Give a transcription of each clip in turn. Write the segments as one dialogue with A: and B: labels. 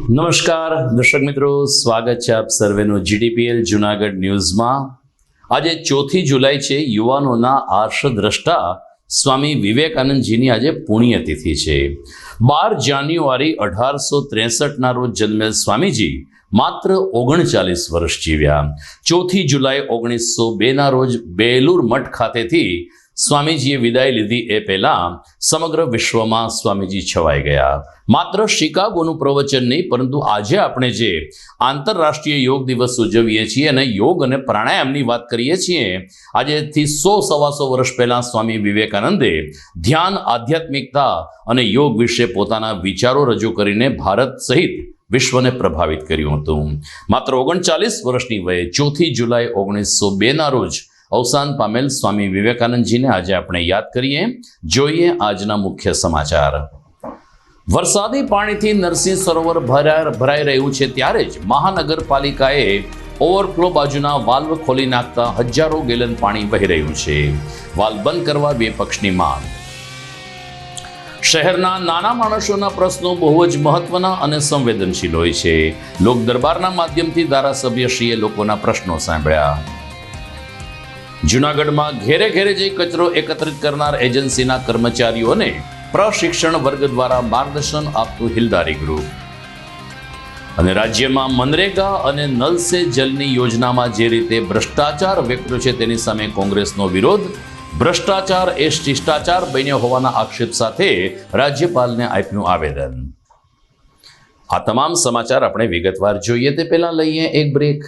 A: નમસ્કાર દર્શક મિત્રો, સ્વાગત છે આપ સર્વેનું જીડીપીએલ જુનાગઢ ન્યૂઝમાં। આજે 4 જુલાઈ છે। યુવાનોના આર્ષદ્રષ્ટા સ્વામી વિવેકાનંદજીની આજે પુણ્યતિથિ છે। 12 જાન્યુઆરી 1863ના રોજ જન્મેલ સ્વામીજી માત્ર 39 વર્ષ જીવ્યા। 4 જુલાઈ 1902ના રોજ બેલુર મઠ ખાતેથી સ્વામીજીએ વિદાય લીધી એ પહેલા સમગ્ર વિશ્વમાં સ્વામીજી છવાઈ ગયા। માત્ર શિકાગોનું પ્રવચન નહીં, પરંતુ આજે આપણે જે આંતરરાષ્ટ્રીય યોગ દિવસ ઉજવીએ છીએ અને યોગ અને પ્રાણાયામની વાત કરીએ છીએ, આજેથી 100-125 વર્ષ પહેલા સ્વામી વિવેકાનંદે ધ્યાન, આધ્યાત્મિકતા અને યોગ વિશે પોતાના વિચારો રજૂ કરીને ભારત સહિત વિશ્વને પ્રભાવિત કર્યું હતું। માત્ર 39 વર્ષની વયે 4 જુલાઈ 1902ના રોજ અવસાન પામેલ સ્વામી વિવેકાનંદજીને આજે આપણે યાદ કરીએ। જોઈએ આજના મુખ્ય સમાચાર। વરસાદી પાણીથી નરસિંહ સરોવર ભરાઈ રહ્યું છે, ત્યારે જ મહાનગરપાલિકાએ ઓવરફ્લો બાજુના વાલ્વ ખોલી નાખતા હજારો ગેલન પાણી વહી રહ્યું છે। વાલ્વ બંધ કરવા વિપક્ષની માંગ। શહેરના નાના માણસોના પ્રશ્નો બહુ જ મહત્વના અને સંવેદનશીલ હોય છે। લોક દરબારના માધ્યમથી ધારાસભ્યશ્રીએ લોકોના પ્રશ્નો સાંભળ્યા। જૂનાગઢમાં ઘેરે ઘેરે જઈ કચરો એકત્રિત કરનાર એજન્સીના કર્મચારીઓને પ્રશિક્ષણ વર્ગ દ્વારા માર્ગદર્શન આપતું હિલદારી ગ્રુપ। અને રાજ્યમાં મનરેગા અને નલ સે જલની યોજનામાં જે રીતે ભ્રષ્ટાચાર વેપર્યો છે, તેની સામે કોંગ્રેસનો વિરોધ। ભ્રષ્ટાચાર એ શિષ્ટાચાર બન્યો હોવાના આક્ષેપ સાથે રાજ્યપાલને આપ્યું આવેદન। આ તમામ સમાચાર આપણે વિગતવાર જોઈએ તે પહેલા લઈએ એક બ્રેક।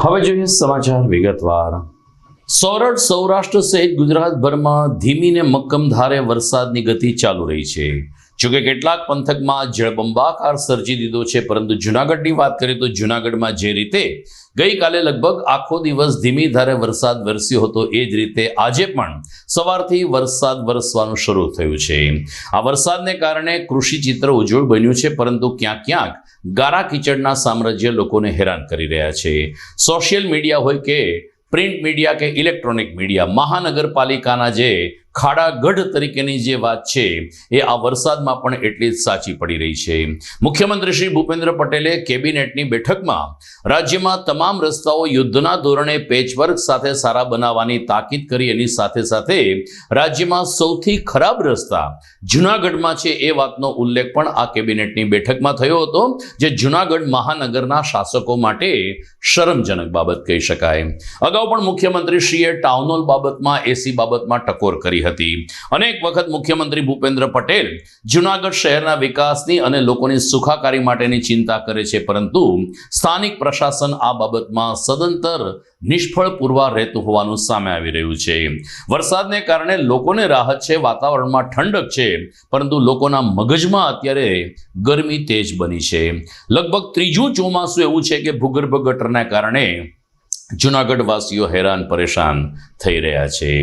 A: હવે જોઈએ સમાચાર વિગતવાર. સોરઠ, સૌરાષ્ટ્ર સહિત ગુજરાતભરમાં ધીમી ને મક્કમ ધારે વરસાદની ગતિ ચાલુ રહી છે. જોકે કેટલાક પંથકમાં જળબંબાકાર સર્જી દીધો છે, પરંતુ જૂનાગઢની વાત કરીએ તો જૂનાગઢમાં જે રીતે ગઈકાલે લગભગ આખો દિવસ ધીમી ધારે વરસાદ વરસ્યો હતો, એ જ રીતે આજે પણ સવારથી વરસાદ વરસવાનું શરૂ થયું છે. આ વરસાદને કારણે કૃષિ ચિત્ર ઉજ્જવળ બન્યું છે, પરંતુ ક્યાંક ક્યાંક ગારા કીચડના સામ્રાજ્ય લોકોને હેરાન કરી રહ્યા છે. સોશિયલ મીડિયા હોય કે પ્રિન્ટ મીડિયા કે ઇલેક્ટ્રોનિક મીડિયા, મહાનગરપાલિકાના જે ખાડાગઢ તરીકેની જે વાત છે એ આ વરસાદમાં પણ એટલી જ સાચી પડી રહી છે. મુખ્યમંત્રી શ્રી ભૂપેન્દ્ર પટેલે કેબિનેટની બેઠકમાં રાજ્યમાં તમામ રસ્તાઓ યુદ્ધના ધોરણે પેચવર્ક સાથે સારા બનાવવાની તાકીદ કરી. એની સાથે સાથે રાજ્યમાં સૌથી ખરાબ રસ્તા જૂનાગઢમાં છે એ વાતનો ઉલ્લેખ પણ આ કેબિનેટની બેઠકમાં થયો હતો, જે જૂનાગઢ મહાનગરના શાસકો માટે શરમજનક બાબત કહી શકાય. અગાઉ પણ મુખ્યમંત્રીશ્રીએ ટાઉન હોલ બાબતમાં, એસી બાબતમાં ટકોર કરી હતી. અનેક વખત મુખ્યમંત્રી ભૂપેન્દ્ર પટેલ જૂનાગઢ શહેરના વિકાસની અને લોકોની સુખાકારી માટેની ચિંતા કરે છે, પરંતુ સ્થાનિક પ્રશાસન આ બાબતમાં સદંતર નિષ્ફળ પુરવાર રહેતું હોવાનું સામે આવી રહ્યું છે. વરસાદને કારણે લોકોને રાહત છે, વાતાવરણમાં ઠંડક છે, પરંતુ લોકોના મગજમાં અત્યારે ગરમી તેજ બની છે. લગભગ ત્રીજું ચોમાસું એવું છે કે ભૂગર્ભ ગટરના કારણે જૂનાગઢ વાસીઓ હેરાન પરેશાન થઈ રહ્યા છે.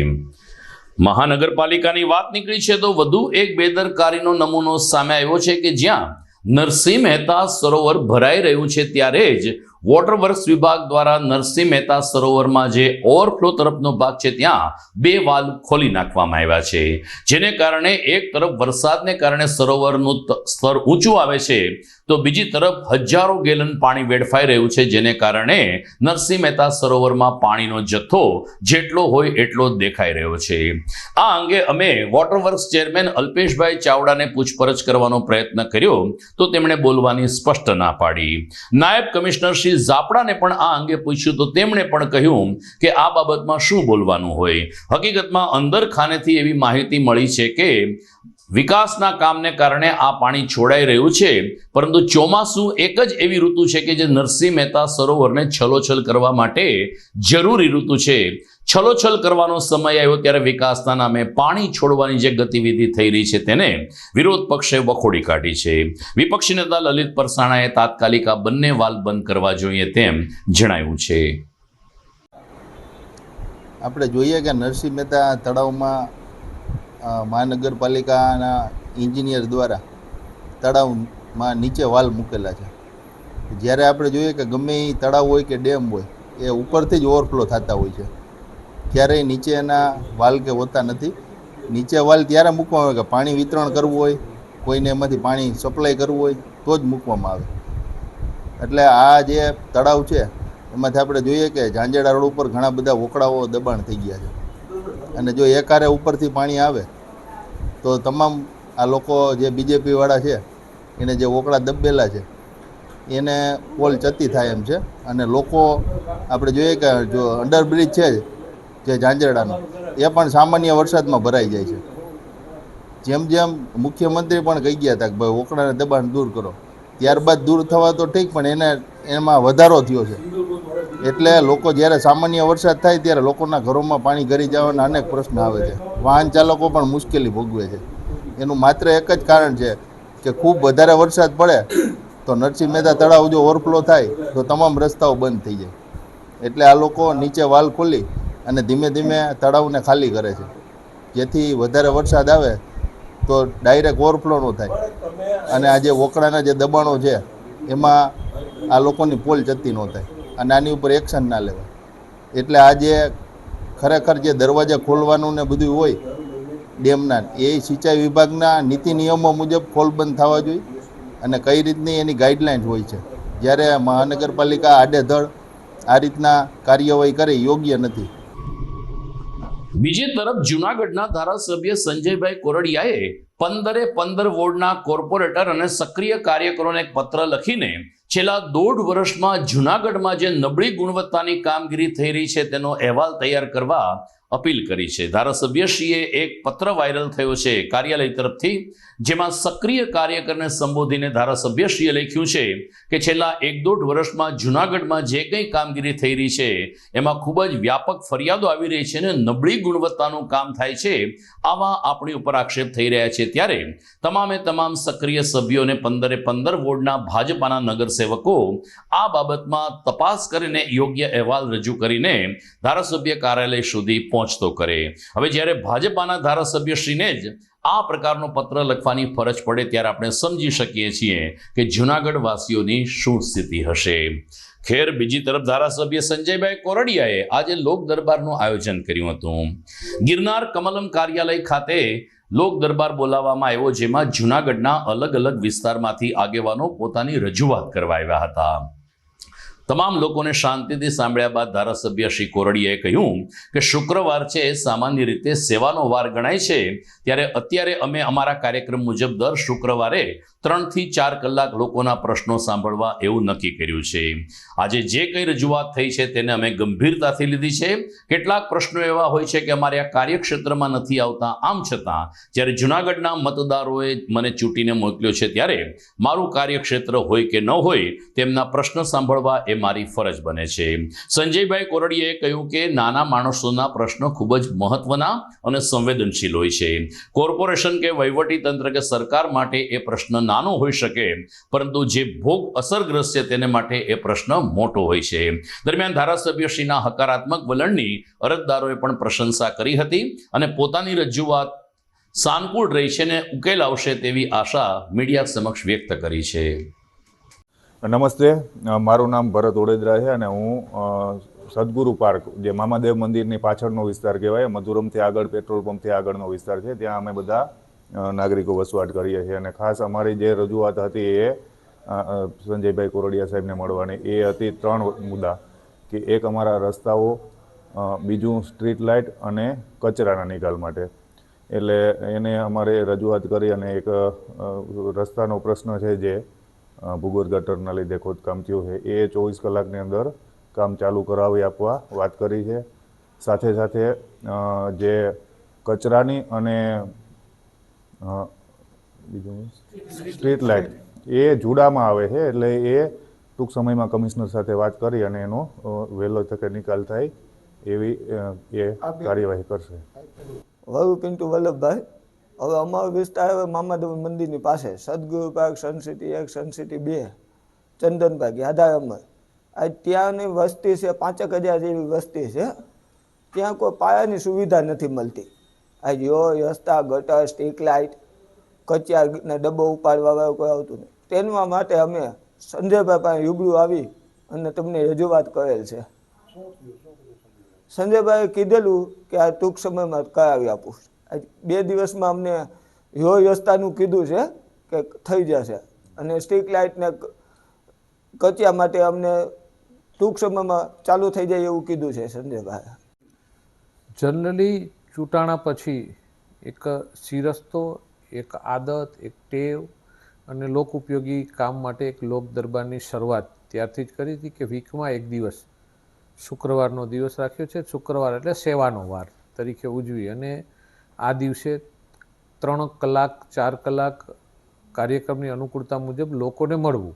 A: મહાનગરપાલિકાની વાત નીકળી છે તો વધુ એક બેદરકારીનો નમૂનો સામે આવ્યો છે કે જ્યાં નરસિંહ મહેતા સરોવર ભરાઈ રહ્યું છે, ત્યારે જ વોટર વર્ક્સ વિભાગ દ્વારા નરસિંહ મહેતા સરોવરમાં જે ઓવરફ્લો તરફનો ભાગ છે ત્યાં 2 વાલ્વ ખોલી નાખવામાં આવ્યા છે, જેને કારણે એક તરફ વરસાદને કારણે સરોવરનું સ્તર ઊંચું આવે છે, તો બીજી તરફ હજારો ગેલન પાણી વેડફાઈ રહ્યું છે, જેને કારણે નરસિંહ મહેતા સરોવરમાં પાણીનો જથ્થો જેટલો હોય એટલો જ દેખાઈ રહ્યો છે. આ અંગે અમે વોટર વર્ક્સ ચેરમેન અલ્પેશભાઈ ચાવડાને પૂછપરછ કરવાનો પ્રયત્ન કર્યો તો તેમણે બોલવાની સ્પષ્ટ ના પાડી. નાયબ કમિશનર શ્રી ઝાપડાને પણ આ અંગે પૂછ્યું તો તેમણે પણ કહ્યું કે આ બાબતમાં શું બોલવાનું હોય. હકીકતમાં અંદર ખાનેથી એવી માહિતી મળી છે કે વિકાસના કામને કારણે આ પાણી છોડાઈ રહ્યું છે, પરંતુ ચોમાસું એક જ એવી ઋતુ છે કે જે નરસિંહ મહેતા સરોવરને છલોછલ કરવા માટે જરૂરી ઋતુ છે. છલોછલ કરવાનો સમય આવ્યો ત્યારે વિકાસના નામે પાણી છોડવાની જે ગતિવિધિ થઈ રહી છે તેને વિરોધ પક્ષે વખોડી કાઢી છે. વિપક્ષી નેતા લલિત પરસાણાએ તાત્કાલિક આ બંને વાલ્વ બંધ કરવા જોઈએ તેમ જણાવ્યું છે.
B: આપણે જોઈએ કે નરસિંહ મહેતા તળાવમાં મહાનગરપાલિકાના એન્જિનિયર દ્વારા તળાવમાં નીચે વાલ મૂકેલા છે. જ્યારે આપણે જોઈએ કે ગમે એ તળાવ હોય કે ડેમ હોય એ ઉપરથી જ ઓવરફ્લો થતા હોય છે, ક્યારેય નીચેના વાલ કે હોતા નથી. નીચે વાલ ત્યારે મૂકવામાં આવે કે પાણી વિતરણ કરવું હોય, કોઈને એમાંથી પાણી સપ્લાય કરવું હોય તો જ મૂકવામાં આવે. એટલે આ જે તળાવ છે એમાંથી આપણે જોઈએ કે ઝાંઝેડા રોડ ઉપર ઘણા બધા વોકળાઓ દબાણ થઈ ગયા છે, અને જો એકારે ઉપરથી પાણી આવે તો તમામ આ લોકો જે બીજેપીવાળા છે એને જે વોકળા દબેલા છે એને પોલ ચતી થાય એમ છે. અને લોકો આપણે જોઈએ કે જો અંડરબ્રિજ છે જે ઝાંઝરડાનો એ પણ સામાન્ય વરસાદમાં ભરાઈ જાય છે. જેમ જેમ મુખ્યમંત્રી પણ કહી ગયા હતા કે ભાઈ વોકળાના દબાણ દૂર કરો, ત્યારબાદ દૂર થવા તો ઠીક, પણ એમાં વધારો થયો છે. એટલે લોકો જ્યારે સામાન્ય વરસાદ થાય ત્યારે લોકોના ઘરોમાં પાણી ઘરી જવાના અનેક પ્રશ્ન આવે છે. વાહન ચાલકો પણ મુશ્કેલી ભોગવે છે. એનું માત્ર એક જ કારણ છે કે ખૂબ વધારે વરસાદ પડે તો નરસિંહ મહેતા તળાવ જો ઓવરફ્લો થાય તો તમામ રસ્તાઓ બંધ થઈ જાય. એટલે આ લોકો નીચે વાલ ખોલી અને ધીમે ધીમે તળાવને ખાલી કરે છે, જેથી વધારે વરસાદ આવે તો ડાયરેક્ટ ઓવરફ્લો ન થાય. અને આ જે વોકળાના જે દબાણો છે એમાં આ લોકોની પોલ જતી ન થાય અને આની ઉપર એક્શન ના લેવાય. એટલે આ જે ખરેખર જે દરવાજા ખોલવાનું ને બધું હોય ડેમના, એ સિંચાઈ વિભાગના નીતિ નિયમો મુજબ ખોલ બંધ થવા જોઈએ અને કઈ રીતની એની ગાઈડલાઇન્સ હોય છે. જ્યારે મહાનગરપાલિકા આડેધડ આ રીતના કાર્યવાહી કરે યોગ્ય નથી.
A: બીજી તરફ જૂનાગઢના ધારાસભ્ય સંજયભાઈ કોરડિયાએ 15 વોર્ડના કોર્પોરેટર અને સક્રિય કાર્યકરોને એક પત્ર લખીને છેલ્લા 1.5 વર્ષમાં જૂનાગઢમાં જે નબળી ગુણવત્તાની કામગીરી થઈ રહી છે તેનો અહેવાલ તૈયાર કરવા અપીલ કરી છે. ધારાસભ્યશ્રીએ એક પત્ર વાયરલ થયો છે કાર્યાલય તરફથી, જેમાં સક્રિય કાર્યકરને સંબોધીને ધારાસભ્યશ્રીએ લખ્યું છે કે છેલ્લા 1-1.5 વર્ષમાં જૂનાગઢમાં જે કંઈ કામગીરી થઈ રહી છે એમાં ખૂબ જ વ્યાપક ફરિયાદો આવી રહી છે અને નબળી ગુણવત્તાનું કામ થાય છે, આવા આપણી ઉપર આક્ષેપ થઈ રહ્યા છે. ત્યારે તમામે તમામ સક્રિય સભ્યોને 15 વોર્ડના ભાજપાના નગરસેવકો આ બાબતમાં તપાસ કરીને યોગ્ય અહેવાલ રજૂ કરીને ધારાસભ્ય કાર્યાલય સુધી પહોંચતો કરે. હવે જ્યારે ભાજપાના ધારાસભ્યશ્રીને જ આ પ્રકારનો પત્ર લખવાની ફરજ પડે ત્યારે આપણે સમજી શકીએ છીએ કે જૂનાગઢ વાસીઓની શું સ્થિતિ હશે. ખેર, બીજી તરફ ધારાસભ્ય સંજયભાઈ કોરડિયાએ આજે લોક દરબારનું આયોજન કર્યું હતું. ગિરનાર કમલમ કાર્યાલય ખાતે લોક દરબાર બોલાવવામાં આવ્યો, જેમાં જૂનાગઢના અલગ અલગ વિસ્તારમાંથી આગેવાનો પોતાની રજૂઆત કરવા આવ્યા હતા. તમામ લોકોને શાંતિથી સાંભળ્યા બાદ ધારાસભ્ય શ્રી કોરડિયાએ કહ્યું કે શુક્રવાર છે એ સામાન્ય રીતે સેવાનો વાર ગણાય છે, ત્યારે અત્યારે અમે અમારા કાર્યક્રમ મુજબ દર શુક્રવારે 3 થી 4 કલાક લોકોના પ્રશ્નો સાંભળવા એવું નક્કી કર્યું છે. આજે જે કંઈ રજૂઆત થઈ છે તેને અમે ગંભીરતાથી લીધી છે. કેટલાક પ્રશ્નો એવા હોય છે કે અમારે આ કાર્યક્ષેત્રમાં નથી આવતા, આમ છતાં જ્યારે જૂનાગઢના મતદારોએ મને ચૂંટીને મોકલ્યો છે ત્યારે મારું કાર્યક્ષેત્ર હોય કે ન હોય તેમના પ્રશ્ન સાંભળવા એ મારી ફરજ બને છે. સંજયભાઈ કોરડિયાએ કહ્યું કે નાના માણસોના પ્રશ્નો ખૂબ જ મહત્વના અને સંવેદનશીલ હોય છે. કોર્પોરેશન કે વહીવટી તંત્ર કે સરકાર માટે એ પ્રશ્ન નાનો હોઈ શકે, પરંતુ જે ભોગ અસરગ્રસ્ત છે તેને માટે એ પ્રશ્ન મોટો હોય છે. દરમિયાન ધારાસભ્યશ્રીના હકારાત્મક વલણની અરજદારોએ પણ પ્રશંસા કરી હતી અને પોતાની રજૂઆત સાનુકૂળ રહી છે અને ઉકેલ આવશે તેવી આશા મીડિયા સમક્ષ વ્યક્ત કરી છે.
C: નમસ્તે, મારું નામ ભરત ઓડેદરા છે અને હું સદગુરુ પાર્ક, જે મામાદેવ મંદિરની પાછળનો વિસ્તાર કહેવાય, મધુરમથી આગળ પેટ્રોલ પંપથી આગળનો વિસ્તાર છે, ત્યાં અમે બધા નાગરિકો વસવાટ કરીએ છીએ. અને ખાસ અમારી જે રજૂઆત હતી એ સંજયભાઈ કોરડિયા સાહેબને મળવાની એ હતી 3 મુદ્દા, કે એક અમારા રસ્તાઓ, બીજું સ્ટ્રીટ લાઇટ અને કચરાના નિકાલ માટે. એટલે એને અમારે રજૂઆત કરી અને એક રસ્તાનો પ્રશ્ન છે જે ભૂગર્ભ ગટરના લીધે ખોદકામ થયું છે એ 24 કલાકની અંદર કામ ચાલુ કરાવી આપવા વાત કરી છે. સાથે સાથે જે કચરાની અને બીજું સ્ટ્રીટ લાઇટ એ જુડામાં આવે છે, એટલે એ ટૂંક સમયમાં કમિશનર સાથે વાત કરી અને એનો વહેલો તકે નિકાલ થાય એવી એ કાર્યવાહી કરશે.
D: વરુ પિન્ટુ વલ્લભભાઈ. હવે અમારો વિસ્તાર હવે મામાદેવ મંદિરની પાસે, સદગુરુ પાર્ક, સનસિટી 1, સનસિટી 2, ચંદન પાર્ક, યાદારમર. આ ત્યાંની વસ્તી છે 5,000 જેવી વસ્તી છે. ત્યાં કોઈ પાયાની સુવિધા નથી મળતી. આ રસ્તા, ગટર, સ્ટ્રીટ લાઇટ, કચરાના ડબ્બો ઉપાડવા કોઈ આવતું નહીં. તેના માટે અમે સંજયભાઈ પાસે રૂબરૂ આવી અને તમને રજૂઆત કરેલ છે. સંજયભાઈએ કીધેલું કે આ ટૂંક સમયમાં કરાવી આપું. 2 દિવસમાં અમને રસ્તાનું કીધું છે કે થઈ જશે, અને સ્ટ્રીટ લાઇટને કચરા માટે અમને ટૂંક સમયમાં ચાલુ થઈ જાય એવું કીધું છે સંજયભાઈ.
E: જનરલી ચૂંટાણા પછી એક શિરસ્તો, એક આદત, એક ટેવ અને લોક ઉપયોગી કામ માટે એક લોક દરબારની શરૂઆત ત્યારથી જ કરી હતી કે વીકમાં 1 દિવસ શુક્રવારનો દિવસ રાખ્યો છે. શુક્રવાર એટલે સેવાનો વાર તરીકે ઉજવી અને આ દિવસે 3 કલાક 4 કલાક કાર્યક્રમની અનુકૂળતા મુજબ લોકોને મળવું.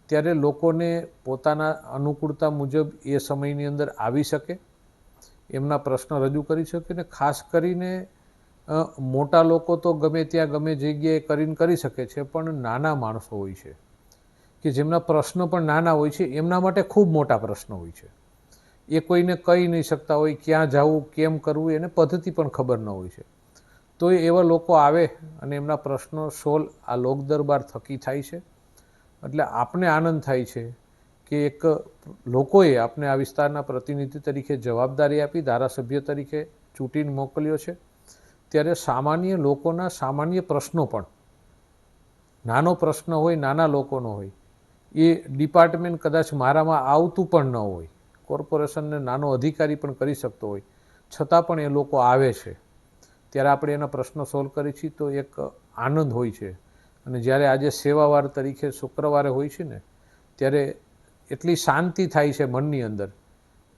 E: ત્યારે લોકોને પોતાના અનુકૂળતા મુજબ એ સમયની અંદર આવી શકે, એમના પ્રશ્ન રજૂ કરી શકે. ને ખાસ કરીને મોટા લોકો તો ગમે ત્યાં ગમે જગ્યાએ કરીને કરી શકે છે, પણ નાના માણસો હોય છે કે જેમના પ્રશ્નો પણ નાના હોય છે, એમના માટે ખૂબ મોટા પ્રશ્નો હોય છે. એ કોઈને કહી નહીં શકતા હોય, ક્યાં જવું, કેમ કરવું, એને પદ્ધતિ પણ ખબર ન હોય છે. તો એવા લોકો આવે અને એમના પ્રશ્નો સોલ્વ આ લોક દરબાર થકી થાય છે. એટલે આપને આનંદ થાય છે કે એક લોકોએ આપને આ વિસ્તારના પ્રતિનિધિ તરીકે જવાબદારી આપી, ધારાસભ્ય તરીકે ચૂંટીને મોકલ્યો છે. ત્યારે સામાન્ય લોકોના સામાન્ય પ્રશ્નો પણ, નાનો પ્રશ્ન હોય, નાના લોકોનો હોય, એ ડિપાર્ટમેન્ટ કદાચ મારામાં આવતું પણ ન હોય, કોર્પોરેશનને નાનો અધિકારી પણ કરી શકતો હોય, છતાં પણ એ લોકો આવે છે. ત્યારે આપણે એના પ્રશ્નો સોલ્વ કરી છીએ તો એક આનંદ હોય છે. અને જ્યારે આજે સેવાવાર તરીકે શુક્રવારે હોય છે ને, ત્યારે એટલી શાંતિ થાય છે મનની અંદર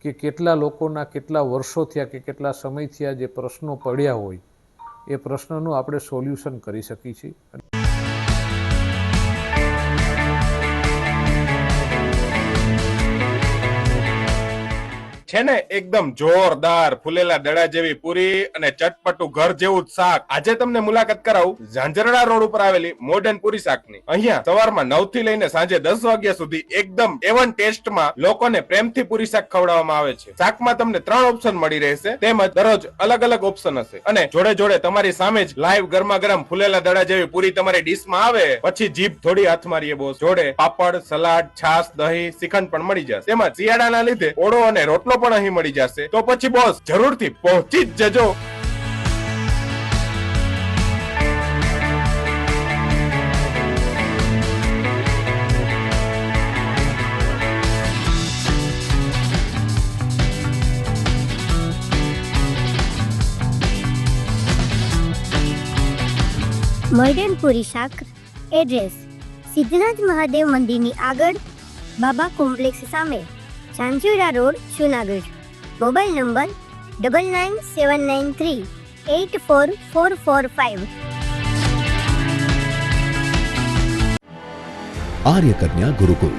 E: કે કેટલા લોકોના કેટલા વર્ષો થયા કે કેટલા સમય થયા જે પ્રશ્નો પડ્યા હોય એ પ્રશ્નનું આપણે સોલ્યુશન કરી શકીએ છીએ.
F: છે ને એકદમ જોરદાર ફૂલેલા દડા જેવી પૂરી અને ચટપટું ઘર જેવું જ શાક. આજે તમને મુલાકાત કરાવું ઝાંઝરડા રોડ ઉપર આવેલી મોડર્ન પૂરી શાકની. અહીંયા સવારમાં 9 થી લઈને સાંજે 10 વાગ્યા સુધી એકદમ એવન ટેસ્ટમાં લોકોને પ્રેમથી પૂરી શાક ખવડાવવામાં આવે છે. શાકમાં તમને 3 ઓપ્શન મળી રહેશે, તેમજ દરરોજ અલગ અલગ ઓપ્શન હશે, અને જોડે જોડે તમારી સામે જ લાઈવ ગરમા ગરમ ફૂલેલા દડા જેવી પૂરી તમારી ડીશમાં આવે પછી જીભ થોડી હાથ મારીએ બોસ. જોડે પાપડ, સલાડ, છાશ, દહીં, શ્રીખંડ પણ મળી જશે. તેમજ શિયાળાના લીધે ઓળો અને રોટલો પણ અહીં મળી જશે. તો પછી બોસ જરૂરથી પહોંચી જ જજો.
G: મોડર્ન પૂરી શાક. એડ્રેસ સિદ્ધનાથ મહાદેવ મંદિરની આગળ, બાબા કોમ્પ્લેક્સ સામે, Zanzarda road, Junagadh. Mobile number 9979384445.
H: आर्य कन्या गुरुकुल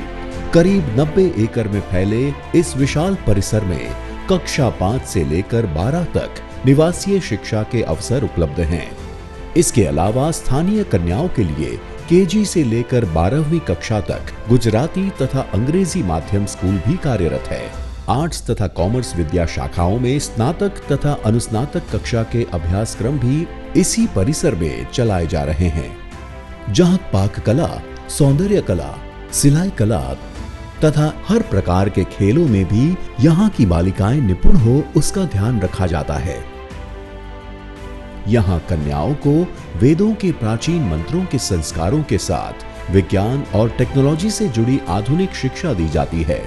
H: करीब 90 एकड़ में फैले इस विशाल परिसर में कक्षा 5 से लेकर 12 तक निवासीय शिक्षा के अवसर उपलब्ध हैं। इसके अलावा स्थानीय कन्याओं के लिए केजी से लेकर 12वीं कक्षा तक गुजराती तथा अंग्रेजी माध्यम स्कूल भी कार्यरत है। आर्ट्स तथा कॉमर्स विद्या शाखाओं में स्नातक तथा अनुस्नातक कक्षा के अभ्यासक्रम भी इसी परिसर में चलाए जा रहे हैं, जहां पाक कला, सौंदर्य कला, सिलाई कला तथा हर प्रकार के खेलों में भी यहाँ की बालिकाएं निपुण हो उसका ध्यान रखा जाता है। यहाँ कन्याओं को वेदों के प्राचीन मंत्रों के संस्कारों के साथ विज्ञान और टेक्नोलॉजी से जुड़ी आधुनिक शिक्षा दी जाती है।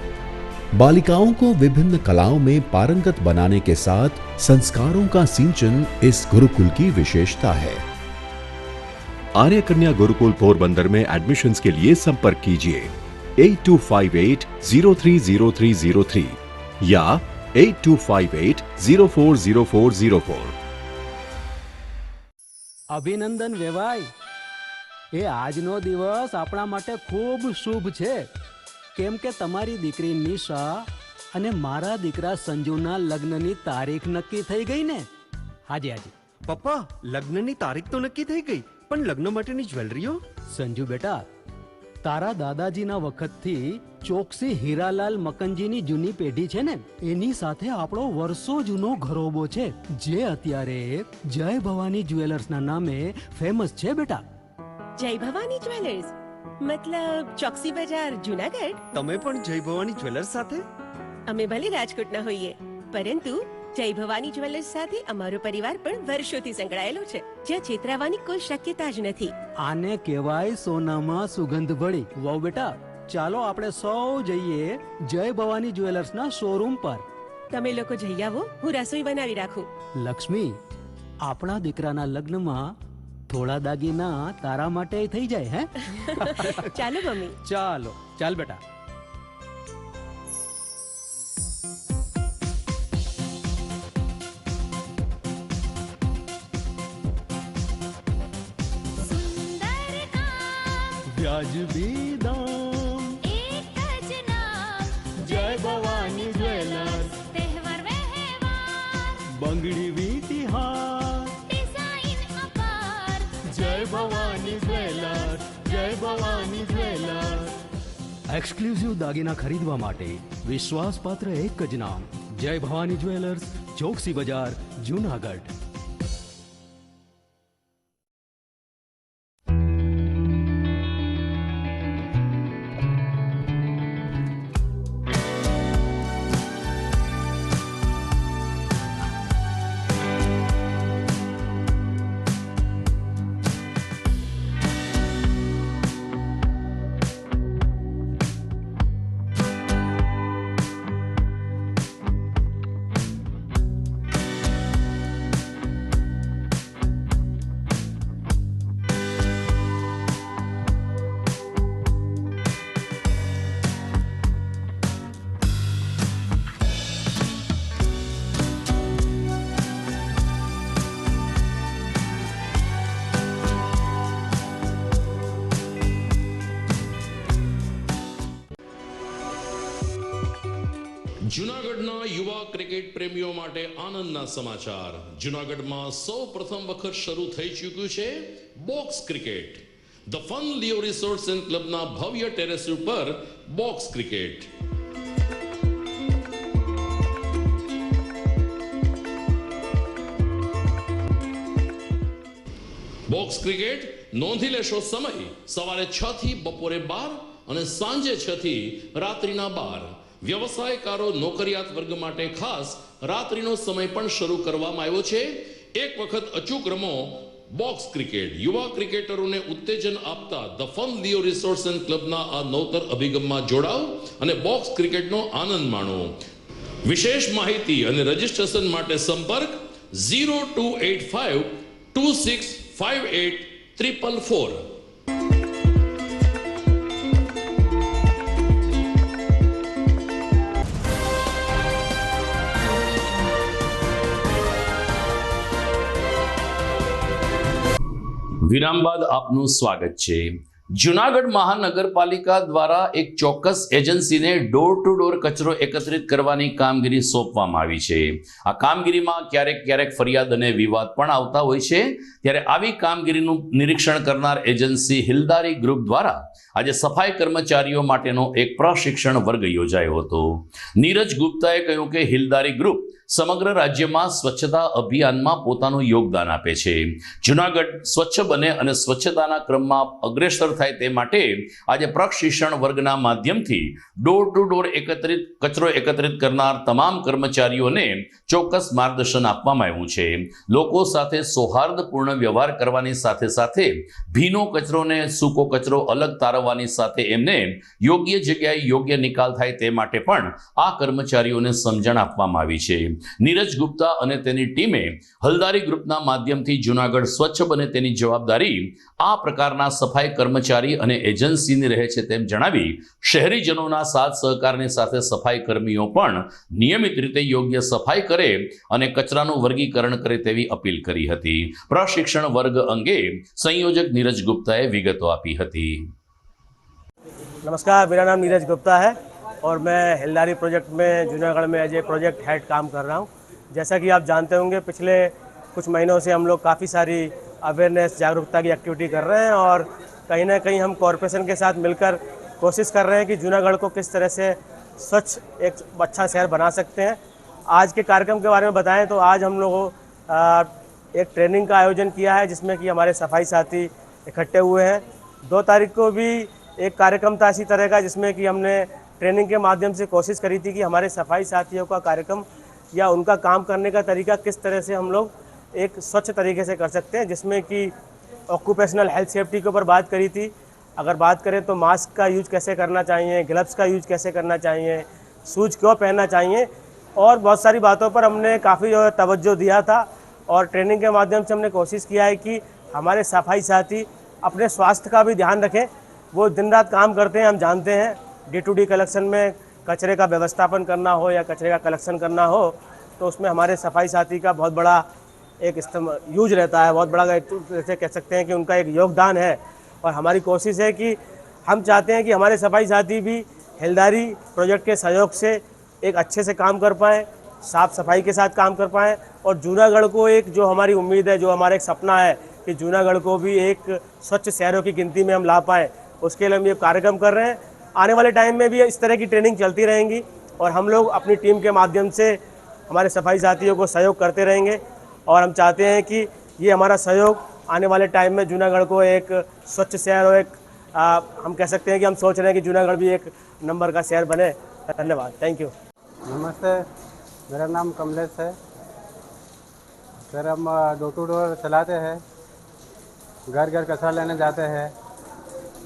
H: बालिकाओं को विभिन्न कलाओं में पारंगत बनाने के साथ संस्कारों का सिंचन इस गुरुकुल की विशेषता है। आर्य कन्या गुरुकुल पोरबंदर में एडमिशन्स के लिए संपर्क कीजिए 8258030303 या 8258040404।
I: અભિનંદન વેવાય, એ આજનો દિવસ આપણા માટે ખૂબ શુભ છે, કેમ કે તમારી દીકરી નિશા અને મારા દીકરા સંજુના લગ્નની તારીખ નક્કી થઈ ગઈ ને. હાજી હાજી
J: પપ્પા, લગ્નની તારીખ તો નક્કી થઈ ગઈ, પણ લગ્ન માટેની જ્વેલરીઓ?
I: સંજુ બેટા, તારા દાદાજીના વખતથી ચોકસી હીરાલાલ મકનજીની જૂની પેઢી છે ને, એની સાથે આપણો વર્ષો જૂનો ઘરોબો છે, જે અત્યારે જય ભવાની જ્વેલર્સના નામે ફેમસ છે બેટા.
K: જય ભવાની જ્વેલર્સ મતલબ ચોકસી બજાર, જુનાગઢ?
J: તમે પણ જય ભવાની જ્વેલર્સ સાથે?
K: અમે ભલે રાજકોટના હોઈએ, પરંતુ જય ભવાની જ્વેલર્સ સાથે અમારો પરિવાર પણ વર્ષોથી સંકળાયેલો છે, જ્યાં છેતરાવાની કોઈ શક્યતા જ નથી.
I: આને કહેવાય સોનામાં સુગંધ ભળી. વહુ બેટા, ચાલો આપણે સૌ જઈએ જય ભવાની જ્વેલર્સના શોરૂમ પર.
K: તમે લોકો જઈ આવો, હું રસોઈ બનાવી રાખું.
I: લક્ષ્મી, આપણા દીકરાના લગ્નમાં થોડા દાગીના તારા માટે થઈ જાય હે?
K: ચાલો મમ્મી.
I: ચાલો ચાલ બેટા. વ્યાજબી દામ,
G: એક જ નામ,
I: જય ભવાની જ્વેલર્સ,
G: તહેવાર વ્યવહાર,
I: બંગડી વીટી હાર,
G: ડિઝાઇન અપાર,
I: જય ભવાની જ્વેલર્સ, જય ભવાની જ્વેલર્સ. એક્સક્લુઝિવ દાગીના ખરીદવા માટે વિશ્વાસપાત્ર એક જ નામ, જય ભવાની જ્વેલર્સ, ચોકસી બજાર, જુનાગઢ.
A: ક્રિકેટ પ્રેમીઓ માટે આનંદના સમાચાર. જૂનાગઢમાં સૌ પ્રથમ વખત શરૂ થઈ ચૂક્યું છે box cricket. The fun Leo resorts and ક્લબના ભવ્ય ટેરેસ ઉપર બોક્સ ક્રિકેટ. બોક્સ ક્રિકેટ નોંધી લેશો સમય સવારે 6 થી બપોરે 12 અને સાંજે 6 થી રાત્રિના 12. વ્યવસાયકારો નોકરિયાત વર્ગ માટે ખાસ રાત્રિનો સમય પણ શરૂ કરવામાં આવ્યો છે. એક વખત અચૂક રમો બોક્સ ક્રિકેટ. યુવા ક્રિકેટરોને ઉત્તેજન આપતા the fun Leo resorts and ક્લબના આ નવતર અભિગમમાં જોડાઓ અને બોક્સ ક્રિકેટનો આનંદ માણો. વિશેષ માહિતી અને રજીસ્ટ્રેશન માટે સંપર્ક 0285 2658 444. વિરામ બાદ આપનું સ્વાગત છે. જૂનાગઢ મહાનગરપાલિકા દ્વારા એક ચોક્કસ એજન્સીને ડોર ટુ ડોર કચરો એકત્રિત કરવાની કામગીરી સોંપવામાં આવી છે. આ કામગીરીમાં ક્યારેક ફરિયાદ અને વિવાદ પણ આવતા હોય છે. ત્યારે આવી કામગીરીનું નિરીક્ષણ કરનાર એજન્સી હિલદારી ગ્રુપ દ્વારા આજે સફાઈ કર્મચારીઓ માટેનો એક પ્રશિક્ષણ વર્ગ યોજાયો હતો. નીરજ ગુપ્તાએ કહ્યું કે હિલદારી ગ્રુપ સમગ્ર રાજ્યમાં સ્વચ્છતા અભિયાનમાં પોતાનું યોગદાન આપે છે. જૂનાગઢ સ્વચ્છ બને અને સ્વચ્છતાના ક્રમમાં અગ્રેસર થાય તે માટે આજે પ્રશિક્ષણ વર્ગના માધ્યમથી ડોર ટુ ડોર કચરો એકત્રિત કરનાર તમામ કર્મચારીઓને ચોક્કસ માર્ગદર્શન આપવામાં આવ્યું છે. લોકો સાથે સૌહાર્દપૂર્ણ વ્યવહાર કરવાની સાથે ભીનો કચરો ને સૂકો કચરો અલગ તારવવાની સાથે એમને યોગ્ય જગ્યાએ યોગ્ય નિકાલ થાય તે માટે પણ આ કર્મચારીઓને સમજણ આપવામાં આવી છે. નીરજ ગુપ્તા અને તેની ટીમે હલદારી ગ્રુપના માધ્યમથી જૂનાગઢ સ્વચ્છ બને તેની જવાબદારી આ પ્રકારના સફાઈ કર્મચારી અને એજન્સીની રહે છે તેમ જણાવી શહેરીજનોના સાથ સહકારની સાથે સફાઈ કર્મીઓ પણ નિયમિત રીતે યોગ્ય સફાઈ કરે અને કચરાનું વર્ગીકરણ કરે તેવી અપીલ કરી હતી. પ્રશિક્ષણ વર્ગ અંગે સંયોજક નીરજ ગુપ્તાએ વિગતો આપી હતી.
L: नमस्कार, मेरा नाम नीरज गुप्ता है और मैं हिलदारी प्रोजेक्ट में जूनागढ़ में एज ए प्रोजेक्ट हेड काम कर रहा हूँ. जैसा कि आप जानते होंगे पिछले कुछ महीनों से हम लोग काफ़ी सारी अवेयरनेस जागरूकता की एक्टिविटी कर रहे हैं और कहीं ना कहीं हम कॉरपोरेशन के साथ मिलकर कोशिश कर रहे हैं कि जूनागढ़ को किस तरह से स्वच्छ एक अच्छा शहर बना सकते हैं. आज के कार्यक्रम के बारे में बताएं तो आज हम लोगों एक ट्रेनिंग का आयोजन किया है जिसमें कि हमारे सफाई साथी इकट्ठे हुए हैं. 2 तारीख को भी एक कार्यक्रम था इसी तरह का जिसमें कि हमने ट्रेनिंग के माध्यम से कोशिश करी थी कि हमारे सफाई साथियों का कार्यक्रम या उनका काम करने का तरीका किस तरह से हम लोग एक स्वच्छ तरीके से कर सकते हैं, जिसमें कि ऑक्यूपेशनल हेल्थ सेफ्टी के ऊपर बात करी थी. अगर बात करें तो मास्क का यूज कैसे करना चाहिए, ग्लव्स का यूज कैसे करना चाहिए, शूज क्यों पहनना चाहिए और बहुत सारी बातों पर हमने काफ़ी जो है तवज्जो दिया था. और ट्रेनिंग के माध्यम से हमने कोशिश किया है कि हमारे सफाई साथी अपने स्वास्थ्य का भी ध्यान रखें. वो दिन रात काम करते हैं, हम जानते हैं. D2D कलेक्शन में कचरे का व्यवस्थापन करना हो या कचरे का कलेक्शन करना हो तो उसमें हमारे सफाई साथी का बहुत बड़ा एक यूज रहता है, बहुत बड़ा जैसे कह सकते हैं कि उनका एक योगदान है. और हमारी कोशिश है कि हम चाहते हैं कि हमारे सफाई साथी भी हिलदारी प्रोजेक्ट के सहयोग से एक अच्छे से काम कर पाएँ, साफ़ सफाई के साथ काम कर पाएँ और जूनागढ़ को एक जो हमारी उम्मीद है, जो हमारा एक सपना है कि जूनागढ़ को भी एक स्वच्छ शहरों की गिनती में हम ला पाएँ, उसके लिए हम ये कार्यक्रम कर रहे हैं. आने वाले टाइम में भी इस तरह की ट्रेनिंग चलती रहेंगी और हम लोग अपनी टीम के माध्यम से हमारे सफाई साथियों को सहयोग करते रहेंगे और हम चाहते हैं कि ये हमारा सहयोग आने वाले टाइम में जूनागढ़ को एक स्वच्छ शहर और एक हम कह सकते हैं कि हम सोच रहे हैं कि जूनागढ़ भी एक नंबर का शहर बने. धन्यवाद. Thank you.
M: नमस्ते, मेरा नाम कमलेश है. सर हम डोर टू डोर चलाते हैं, घर घर कचरा लेने जाते हैं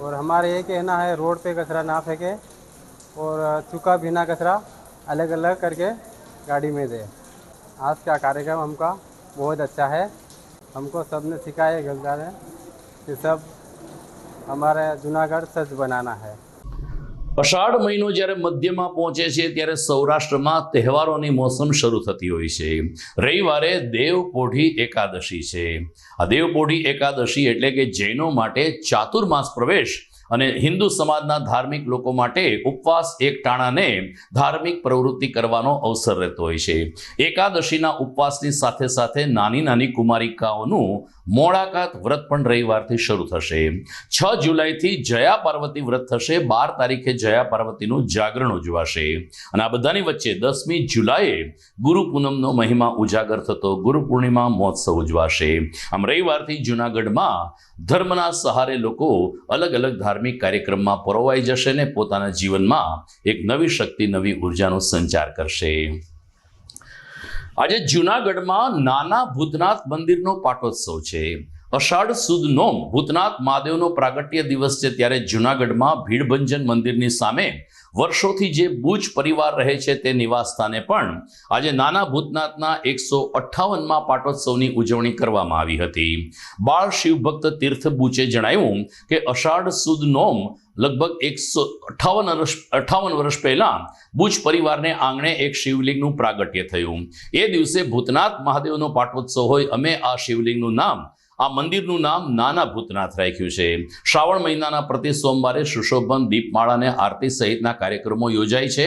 M: और हमारा ये कहना है रोड पे कचरा ना फेंके और सूखा भीना कचरा अलग अलग करके गाड़ी में दे. आज का कार्यक्रम हमका बहुत अच्छा है. हमको सब ने सिखाया गलदार है कि सब हमारे जूनागढ़ स्वच्छ बनाना है.
A: અષાઢ મહિનો જ્યારે મધ્યમાં પહોંચે છે ત્યારે સૌરાષ્ટ્રમાં તહેવારોની મોસમ શરૂ થતી હોય છે. રવિવારે દેવપોઢી એકાદશી છે. આ દેવપોઢી એકાદશી એટલે કે જૈનો માટે ચાતુર્માસ પ્રવેશ અને હિન્દુ સમાજના ધાર્મિક લોકો માટે ઉપવાસ એક ટાણાને ધાર્મિક પ્રવૃત્તિ કરવાનો અવસર રહેતો હોય છે. એકાદશીના ઉપવાસની સાથે સાથે નાની નાની કુમારિકાઓનું મોડાકાત વ્રત પણ રવિવારથી શરૂ થશે. 6 જુલાઈથી જયા પાર્વતી વ્રત થશે. 12 તારીખે જયા પાર્વતીનું જાગરણ ઉજવાશે. અને આ બધાની વચ્ચે 10મી જુલાઈએ ગુરુ પૂનમનો મહિમા ઉજાગર થતો ગુરુ પૂર્ણિમા મહોત્સવ ઉજવાશે. આમ રવિવારથી જૂનાગઢમાં ધર્મના સહારે લોકો અલગ અલગ ધાર્મિક કાર્યક્રમમાં પરોવાઈ જશે ને પોતાના જીવનમાં એક નવી શક્તિ, નવી ઉર્જાનો સંચાર કરશે. આજે જૂનાગઢમાં નાના ભૂતનાથ મંદિરનો પાટોત્સવ છે. અષાઢ સુદ નોમ ભૂતનાથ મહાદેવનો પ્રાગટ્ય દિવસ છે, ત્યારે જૂનાગઢમાં ભીડભંજન મંદિરની સામે વર્ષોથી જે બુચ પરિવાર રહે છે તે નિવાસ સ્થાને પણ આજે નાના ભૂતનાથના 158માં પાટોત્સવની ઉજવણી કરવામાં આવી હતી. બાળ શિવભક્ત તીર્થ બુચે જણાવ્યું કે અષાઢ સુદ નોમ લગભગ 158 વર્ષ પહેલા બુચ પરિવારને આંગણે એક શિવલિંગનું પ્રાગટ્ય થયું. એ દિવસે ભૂતનાથ મહાદેવનો પાટોત્સવ હોય. અમે આ શિવલિંગનું નામ, આ મંદિરનું નામ નાના ભૂતનાથ રાખ્યું છે. શ્રાવણ મહિનાના પ્રતિ સોમવારે સુશોભન, દીપમાળા અને આરતી સહિતના કાર્યક્રમો યોજાય છે.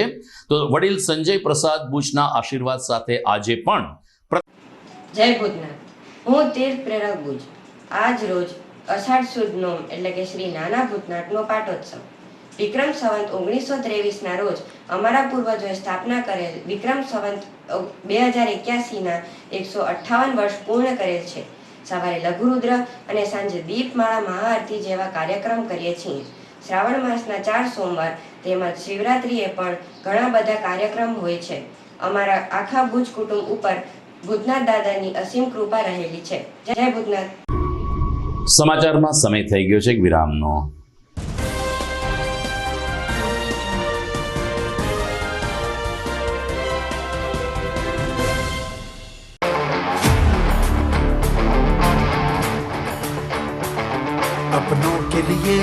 A: તો વડીલ સંજય પ્રસાદ બુચના આશીર્વાદ સાથે આજે પણ
N: જય ભૂતનાથ. હું તીર્થ પ્રેરક બુચ. આજ રોજ અષાઢ સુદ નોમ એટલે કે શ્રી નાના ભૂતનાથનો પાટોત્સવ વિક્રમ સંવંત 1923ના રોજ અમારા પૂર્વજોએ સ્થાપના કરેલ વિક્રમ સંવંત 2081ના 158 વર્ષ પૂર્ણ કરેલ છે. સવારે લઘુરુદ્ર અને સાંજે દીપમાળા મહાઆરતી જેવા કાર્યક્રમ કરીએ છીએ. શ્રાવણ માસના 4 સોમવાર તેમજ શિવરાત્રિએ પણ ઘણા બધા કાર્યક્રમ હોય છે. અમારા આખા ભુજ કુટુંબ ઉપર ભૂતનાથ દાદાની અસીમ કૃપા રહેલી છે. જય ભૂતનાથ.
A: સમાચારમાં સમય થઈ ગયો છે એક વિરામનો.
O: अपनों के लिए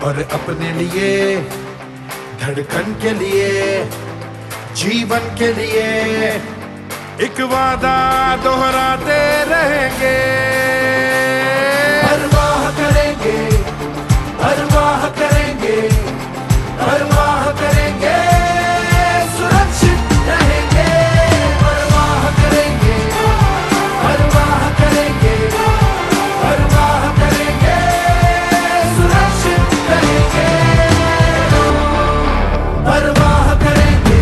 O: और अपने लिए, धड़कन के लिए, जीवन के लिए एक वादा दोहराते रहेंगे. परवाह करेंगे, परवाह करेंगे, परवाह करेंगे, सुरक्षित रहेंगे. परवाह करेंगे, परवाह करेंगे, परवाह करेंगे, सुरक्षित रहेंगे. परवाह करेंगे.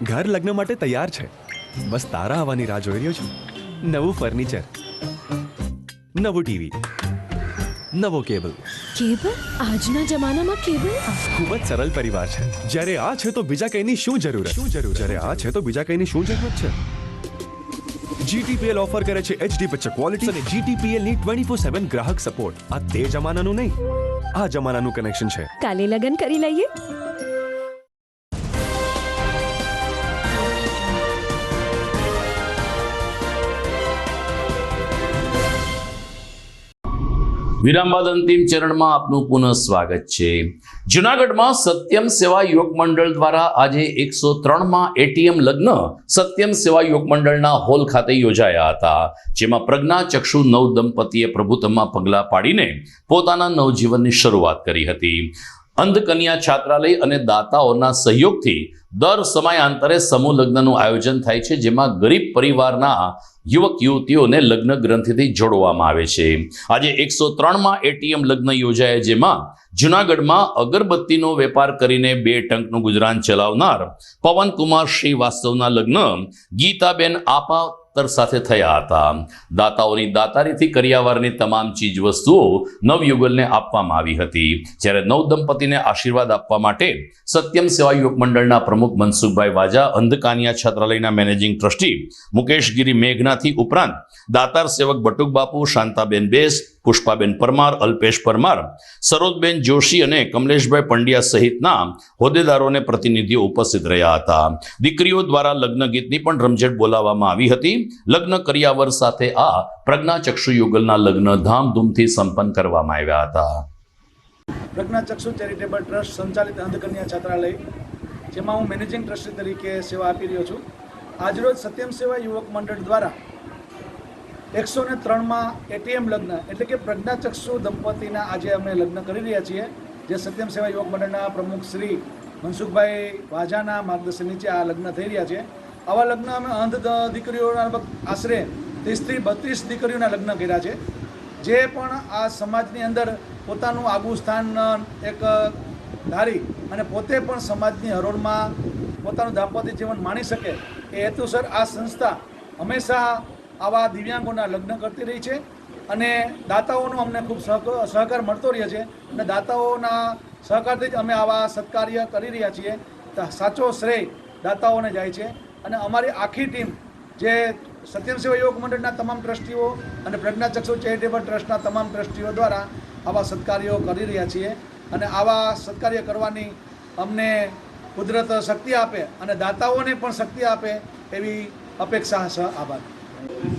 P: ઘર લગ્ન માટે તૈયાર છે,
J: બસ તારા આવવાની રાહ જોઈ રહ્યો છું. નવું ફર્નિચર, નવું ટીવી, નવો કેબલ.
P: કેબલ? આજના જમાનામાં કેબલ?
J: ખૂબ જ સરળ પરિવાર છે. જ્યારે આ છે તો બીજા કઈની શું જરૂર? જ્યારે આ છે તો બીજા કઈની શું જરૂરત છે? GTPL ઓફર કરે છે HD પિક્ચર ક્વોલિટી અને GTPL ની 24/7 ગ્રાહક સપોર્ટ. આ તે જમાનાનું નહીં, આ જમાનાનું કનેક્શન છે.
P: કાલે લગન કરી લઈએ.
A: વિરામ બાદ અંતિમ ચરણમાં આપનું પુનઃ સ્વાગત છે. જુનાગઢમાં સત્યમ સેવા યુવક મંડળ દ્વારા આજે 103માં ATM લગ્ન સત્યમ સેવા યુવક મંડળના હોલ ખાતે યોજાયા હતા, જેમાં પ્રજ્ઞાચક્ષુ નવ દંપતીએ પ્રભુત્વમાં પગલાં પાડીને પોતાના નવજીવનની શરૂઆત કરી હતી. અંધકન્યા છાત્રાલય અને દાતાઓના સહયોગથી દર સમયાંતરે સમૂહ લગ્નનું આયોજન થાય છે, જેમાં ગરીબ પરિવારના યુવક યુવતીઓને લગ્ન ગ્રંથિથી જોડવામાં આવે છે. આજે 103માં ATM લગ્ન યોજાયા, જેમાં જુનાગઢમાં અગરબત્તીનો વેપાર કરીને 2 ટંકનું ગુજરાન ચલાવનાર પવનકુમાર શ્રીવાસ્તવના લગ્ન ગીતાબેન આપાતર સાથે થયા હતા. દાતાઓની દાતારીથી કરિયાવરની તમામ ચીજ વસ્તુઓ નવયુગલને આપવામાં આવી હતી, જ્યારે નવ દંપતીને આશીર્વાદ આપવા માટે સત્યમ સેવા યુવક મંડળના પ્રમુખ મનસુખભાઈ વાજા, અંધકાનિયા છાત્રાલયના મેનેજિંગ ટ્રસ્ટી મુકેશગીરી મેઘનાથી ઉપરાંત દાતાર સેવક બટુક બાપુ, શાંતાબેન બેસ, પુષ્પાબેન પરમાર, અલ્પેશ પરમાર, સરોજબેન જોશી અને કમલેશભાઈ પંડ્યા સહિતના હોદ્દેદારોને પ્રતિનિધિઓ ઉપસ્થિત રહ્યા હતા. દીકરીઓ દ્વારા લગ્ન ગીતની પણ રમઝટ બોલાવવામાં આવી હતી. લગ્ન કરિયાવર સાથે આ પ્રજ્ઞાચક્ષુ યુગલના લગ્ન ધામધૂમથી સંપન્ન કરવામાં આવ્યા હતા.
Q: પ્રજ્ઞાચક્ષુ ચેરિટેબલ ટ્રસ્ટ સંચાલિત અંધકન્યા છાત્રાલય, જેમાં હું મેનેજિંગ ટ્રસ્ટી તરીકે સેવા આપી રહ્યો છું. આજરોજ સત્યમ સેવા યુવક મંડળ દ્વારા 103માં ATM લગ્ન એટલે કે પ્રજ્ઞાચક્ષુ દંપતીના આજે અમે લગ્ન કરી રહ્યા છીએ, જે સત્યમ સેવા યુવક મંડળના પ્રમુખ શ્રી મનસુખભાઈ વાજાના માર્ગદર્શન નીચે આ લગ્ન થઈ રહ્યા છે. આવા લગ્ન અમે અંધ દીકરીઓના આશરે 30-32 દીકરીઓના લગ્ન કર્યા છે, જે પણ આ સમાજની અંદર પોતાનું આગવું સ્થાન એક ધારી અને પોતે પણ સમાજની હરોળમાં પોતાનું દાંપત્ય જીવન માણી શકે એ હેતુસર આ સંસ્થા હંમેશા આવા દિવ્યાંગોના લગ્ન કરતી રહી છે અને દાતાઓનો અમને ખૂબ સહકાર મળતો રહ્યો છે અને દાતાઓના સહકારથી જ અમે આવા સત્કાર્ય કરી રહ્યા છીએ. સાચો શ્રેય દાતાઓને જાય છે અને અમારી આખી ટીમ, જે સત્યમ સેવા યુવક મંડળના તમામ ટ્રસ્ટીઓ અને પ્રજ્ઞાચક્ષુ ચેરિટેબલ ટ્રસ્ટના તમામ ટ્રસ્ટીઓ દ્વારા આવા સત્કાર્યો કરી રહ્યા છીએ અને આવા સત્કાર્ય કરવાની અમને કુદરત શક્તિ આપે અને દાતાઓને પણ શક્તિ આપે એવી अपेक्षा है सर. आभार.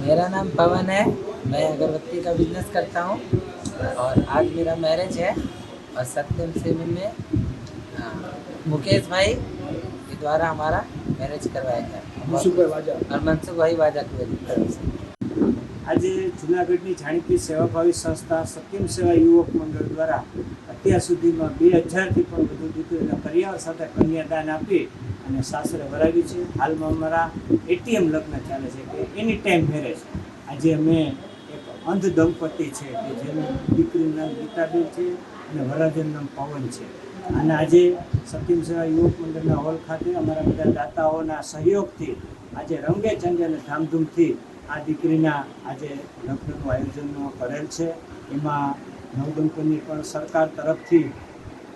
R: मेरा नाम पवन है, मैं अगरबत्ती का बिजनेस करता हूँ और आज मेरा मैरिज है और सत्यम सेवा में मुकेश भाई के द्वारा हमारा मैरिज करवाया गया और मनसुखभाई वाजा की तरफ से.
S: આજે જૂનાગઢની જાણીતી સેવાભાવી સંસ્થા સત્યમ સેવા યુવક મંડળ દ્વારા અત્યાર સુધીમાં 2000થી પણ વધુ દીકરીઓના કરિયાવર સાથે કન્યાદાન આપી અને સાસરે વરાવી છે. હાલમાં અમારા ATM લગ્ન ચાલે છે કે એની ટાઈમ મેરેજ. આજે અમે એક અંધ દંપતી છે કે જેનું દીકરીનું નામ ગીતાબેન છે અને વરાજનું નામ પવન છે અને આજે સત્યમ સેવા યુવક મંડળના હોલ ખાતે અમારા બધા દાતાઓના સહયોગથી આજે રંગે ચંગે અને ધામધૂમથી આ દીકરીના આજે લગ્નનું આયોજન કરેલ છે. એમાં નવદંપતીને પણ સરકાર તરફથી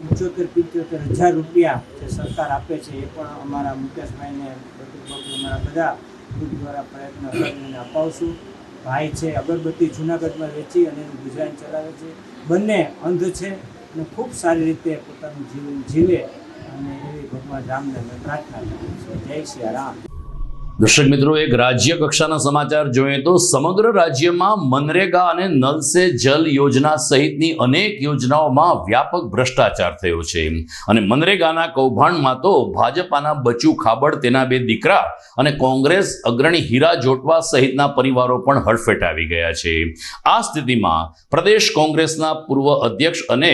S: 75-75,000 રૂપિયા જે સરકાર આપે છે એ પણ અમારા મુકેશભાઈને અમારા બધા ગ્રુપ દ્વારા પ્રયત્ન કરીને અપાવશું. ભાઈ છે અગરબત્તી જૂનાગઢમાં વેચી અને એનું ગુજરાન ચલાવે છે. બંને અંધ છે અને ખૂબ સારી રીતે પોતાનું જીવન જીવે અને એવી ભગવાન રામને અમે પ્રાર્થના કરીએ છીએ. જય શ્રી રામ.
A: દર્શક મિત્રો, એક રાજ્ય કક્ષાના સમાચાર જોઈએ તો સમગ્ર રાજ્યમાં મનરેગા અને નલ સે જલ યોજના સહિતની અનેક યોજનાઓમાં વ્યાપક ભ્રષ્ટાચાર થયો છે અને મનરેગાના કૌભાંડમાં તો ભાજપાના બચુ ખાબડ, તેના 2 દીકરા અને કોંગ્રેસ અગ્રણી હીરા જોટવા સહિતના પરિવારો પણ હડફેટ આવી ગયા છે. આ સ્થિતિમાં પ્રદેશ કોંગ્રેસના પૂર્વ અધ્યક્ષ અને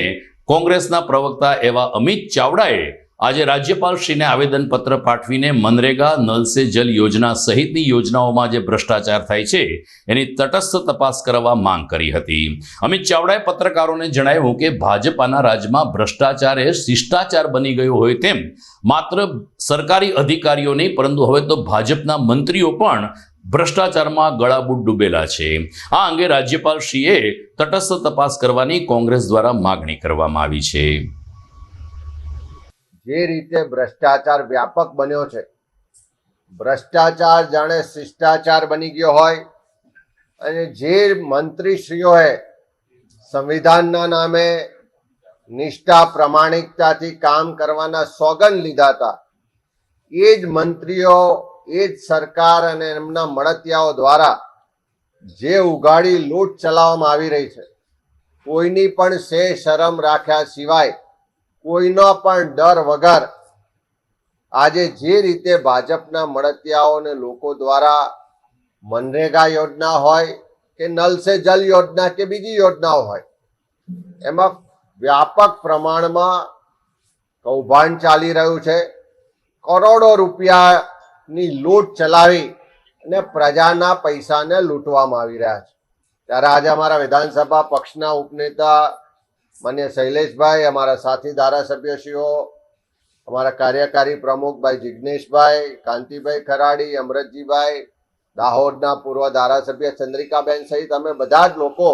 A: કોંગ્રેસના પ્રવક્તા એવા અમિત ચાવડાએ આજે રાજ્યપાલશ્રીને આવેદનપત્ર પાઠવીને મનરેગા, નલ સે જલ યોજના સહિતની યોજનાઓમાં જે ભ્રષ્ટાચાર થાય છે એની તટસ્થ તપાસ કરવા માંગ કરી હતી. અમિત ચાવડાએ પત્રકારોને જણાવ્યું કે ભાજપાના રાજમાં ભ્રષ્ટાચાર એ શિષ્ટાચાર બની ગયો હોય તેમ માત્ર સરકારી અધિકારીઓ નહીં પરંતુ હવે તો ભાજપના મંત્રીઓ પણ ભ્રષ્ટાચારમાં ગળાબૂટ ડૂબેલા છે. આ અંગે રાજ્યપાલશ્રીએ તટસ્થ તપાસ કરવાની કોંગ્રેસ દ્વારા માગણી કરવામાં આવી છે.
T: જે રીતે ભ્રષ્ટાચાર વ્યાપક બન્યો છે, ભ્રષ્ટાચાર જાણે શિષ્ટાચાર બની ગયો હોય અને જે મંત્રીશ્રીઓએ સંવિધાનના નામે નિષ્ઠા પ્રામાણિકતાથી કામ કરવાના સોગંદ લીધા હતા, એ જ મંત્રીઓ, એ જ સરકાર અને એમના મળતિયાઓ દ્વારા જે ઉઘાડી લૂંટ ચલાવવામાં આવી રહી છે, કોઈની પણ શરમ રાખ્યા સિવાય, કોઈનો પણ ડર વગર આજે જે રીતે ભાજપના મળતિયાઓ અને લોકો દ્વારા મનરેગા યોજના હોય કે નલ સે જલ યોજના કે બીજી યોજનાઓ હોય એમાં વ્યાપક પ્રમાણમાં કૌભાંડ ચાલી રહ્યું છે. કરોડો રૂપિયાની લૂંટ ચલાવી અને પ્રજાના પૈસાને લૂંટવામાં આવી રહ્યા છે. ત્યારે આજે અમારા વિધાનસભા પક્ષના ઉપનેતા માન્ય શૈલેષભાઈ, અમારા સાથી ધારાસભ્યશ્રીઓ, અમારા કાર્યકારી પ્રમુખ ભાઈ જિજ્ઞેશભાઈ, કાંતિભાઈ ખરાડી, અમરતજીભાઈ, દાહોદના પૂર્વ ધારાસભ્ય ચંદ્રિકાબેન સહિત અમે બધા જ લોકો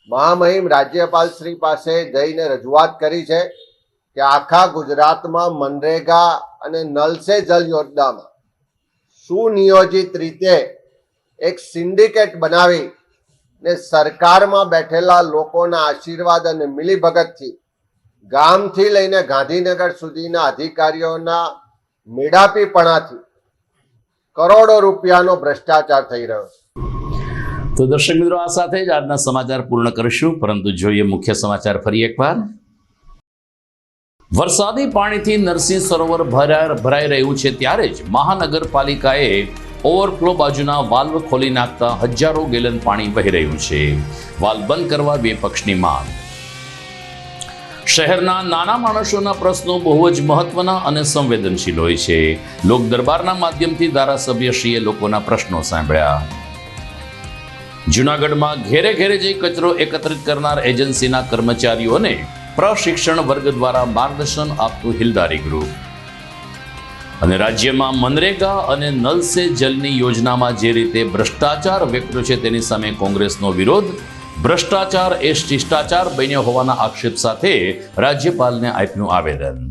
T: મહામહિમ રાજ્યપાલ શ્રી પાસે જઈને રજૂઆત કરી છે કે આખા ગુજરાતમાં મનરેગા અને નલ સે જલ યોજનામાં સુનિયોજિત રીતે એક સિન્ડિકેટ બનાવી ને સરકારમાં બેઠેલા લોકોના આશીર્વાદ અને મિલીભગતથી ગામથી લઈને ગાંધીનગર સુધીના અધિકારીઓના મેળાપીપણાથી કરોડો રૂપિયાનો ભ્રષ્ટાચાર થઈ રહ્યો છે.
A: તો દર્શક મિત્રો, આ સાથે જ આજના સમાચાર પૂર્ણ કરીશું, પરંતુ જોઈએ મુખ્ય સમાચાર ફરી એકવાર. વરસાદી પાણીથી નરસિંહ સરોવર ભરાઈ રહ્યું છે ત્યારે જ મહાનગરપાલિકાએ ઓવરફ્લો બાજુના વાલ્વ ખોલી નાખતા હજારો ગેલન પાણી વહી રહ્યું છે. વાલ્વ બંધ કરવા વિપક્ષની માંગ. શહેરના નાના માણસોના પ્રશ્નો બહુ જ મહત્વના અને સંવેદનશીલ હોય છે. લોક દરબારના માધ્યમથી ધારાસભ્યશ્રીએ લોકોના પ્રશ્નો સાંભળ્યા. જૂનાગઢમાં ઘેરે ઘેરે જઈ કચરો એકત્રિત કરનાર એજન્સીના કર્મચારીઓને પ્રશિક્ષણ વર્ગ દ્વારા માર્ગદર્શન આપતું હિલદારી ગ્રુપ. અને રાજ્યમાં મનરેગા અને નલ સે જલની યોજનામાં જે રીતે ભ્રષ્ટાચાર વ્યક્તો છે તેની સામે કોંગ્રેસનો વિરોધ. ભ્રષ્ટાચાર એ શિષ્ટાચાર બન્યો હોવાના આક્ષેપ સાથે રાજ્યપાલને આપ્યું આવેદન.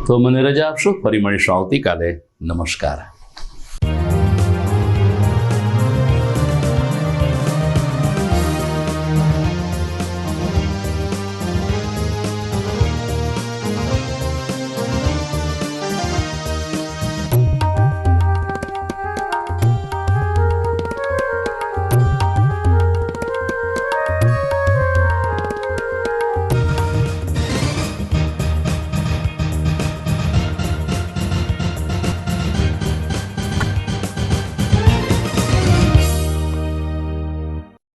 A: તો મને રજા આપશો, ફરી મળીશું આવતીકાલે. નમસ્કાર.